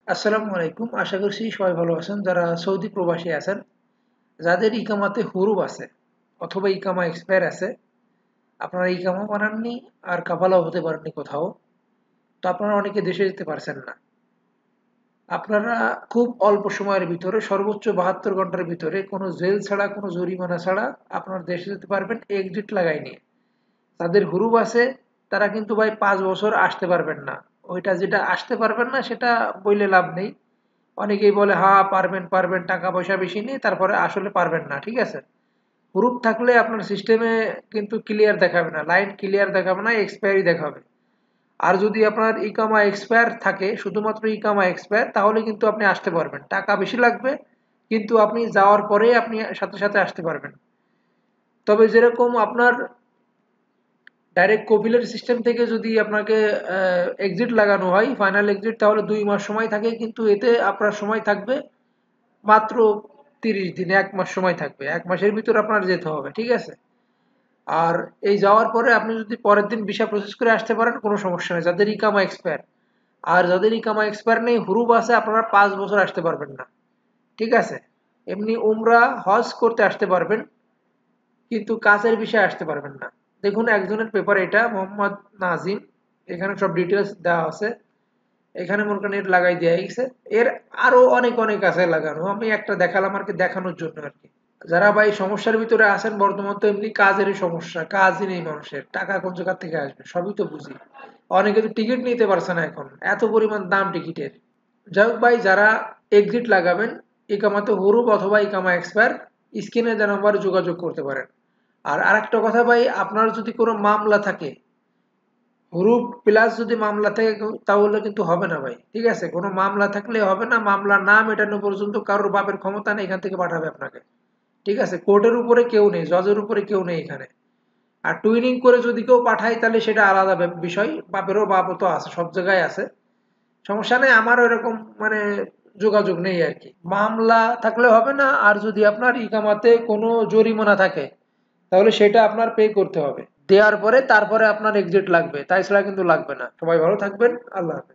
আসসালামু আলাইকুম। আশা করছি সবাই ভালো আছেন। যারা সৌদি প্রবাসী আছেন, যাদের ইকামাতে হুরুপ আছে অথবা ইকামা এক্সপায়ার আছে, আপনারা ইকামা বানাননি আর কাফালাও হতে পারেননি কোথাও, তো আপনারা অনেকে দেশে যেতে পারছেন না। আপনারা খুব অল্প সময়ের ভিতরে সর্বোচ্চ ৭২ ঘন্টার ভিতরে কোনো জেল ছাড়া কোনো জরিমানা ছাড়া আপনারা দেশে যেতে পারবেন এক্সিট লাগাই নিয়ে। তাদের হুরুপ আছে, তারা কিন্তু ভাই ৫ বছর আসতে পারবেন না। ওইটা যেটা আসতে পারবেন না সেটা বইলে লাভ নেই। অনেকেই বলে হ্যাঁ পারবেন পারবেন, টাকা পয়সা বেশি নেই, তারপরে আসলে পারবেন না, ঠিক আছে। প্রুফ থাকলে আপনার সিস্টেমে কিন্তু ক্লিয়ার দেখাবে না, লাইন ক্লিয়ার দেখাবে না, এক্সপায়ারি দেখাবে। আর যদি আপনার ইকামা এক্সপায়ার থাকে, শুধুমাত্র ইকামা এক্সপায়ার, তাহলে কিন্তু আপনি আসতে পারবেন, টাকা বেশি লাগবে, কিন্তু আপনি যাওয়ার পরে আপনি সাথে সাথে আসতে পারবেন। তবে যেরকম আপনার ডাইরেক্ট কপিলের সিস্টেম থেকে যদি আপনাকে এক্সিট লাগানো হয়, ফাইনাল এক্সিট, তাহলে ২ মাস সময় থাকে, কিন্তু এতে আপনার সময় থাকবে মাত্র ৩০ দিন, ১ মাস সময় থাকবে, ১ মাসের ভিতর আপনার যেতে হবে, ঠিক আছে। আর এই যাওয়ার পরে আপনি যদি পরের দিন ভিসা প্রসেস করে আসতে পারেন, কোনো সমস্যা নেই, যাদের ইকামা এক্সপায়ার। আর যাদের ইকামা এক্সপায়ার নেই, হুরুপ আছে, আপনারা ৫ বছর আসতে পারবেন না, ঠিক আছে। এমনি উমরা হজ করতে আসতে পারবেন, কিন্তু কাজের বিষয়ে আসতে পারবেন না। দেখুন একজনের পেপার, এটা মোহাম্মদ নাজিম, এখানে সব ডিটেলস দেওয়া আছে। এখানে মনে করেন এর লাগাই দেওয়া গেছে। এর আরো অনেক অনেক আছে লাগানো, আমি একটা দেখালাম আর কি, দেখানোর জন্য আর কি। যারা ভাই সমস্যার ভিতরে আছেন, বর্তমান তো এমনি কাজেরই সমস্যা, কাজই নেই মানুষের, টাকা কোন জায়গা থেকে আসবে সবই তো বুঝি। অনেকে তো টিকিট নিতে পারছে না এখন, এত পরিমাণ দাম টিকিটের। যাই হোক ভাই, যারা এক্সিট লাগাবেন, ইকামাতে হরুপ অথবা ইকামা এক্সপায়ার, স্ক্রিনে দেওয়া নাম্বারে যোগাযোগ করতে পারেন। আর আরেকটা কথা ভাই, আপনার যদি কোনো মামলা থাকে, হুরুপ প্লাস যদি মামলা থাকে, তাহলে কিন্তু হবে না ভাই, ঠিক আছে। কোনো মামলা থাকলে হবে না, মামলা না মেটানো পর্যন্ত কারোর বাপের ক্ষমতা নেই এখান থেকে পাঠাবে আপনাকে, ঠিক আছে। কোর্টের উপরে কেউ নেই, জজের উপরে কেউ নেই এখানে। আর টুইনিং করে যদি কেউ পাঠায়, তাহলে সেটা আলাদা বিষয়, বাপেরও বাপও তো আছে, সব জায়গায় আছে, সমস্যা নেই। আমারও এরকম মানে যোগাযোগ নেই আর কি। মামলা থাকলে হবে না, আর যদি আপনার ইকামাতে কোনো জরিমানা থাকে, তাহলে সেটা আপনার পে করতে হবে। দেওয়ার পরে তারপরে আপনার এক্সিট লাগবে, তাই ছাড়া কিন্তু লাগবে না। সবাই ভালো থাকবেন। আল্লাহ হাফেজ।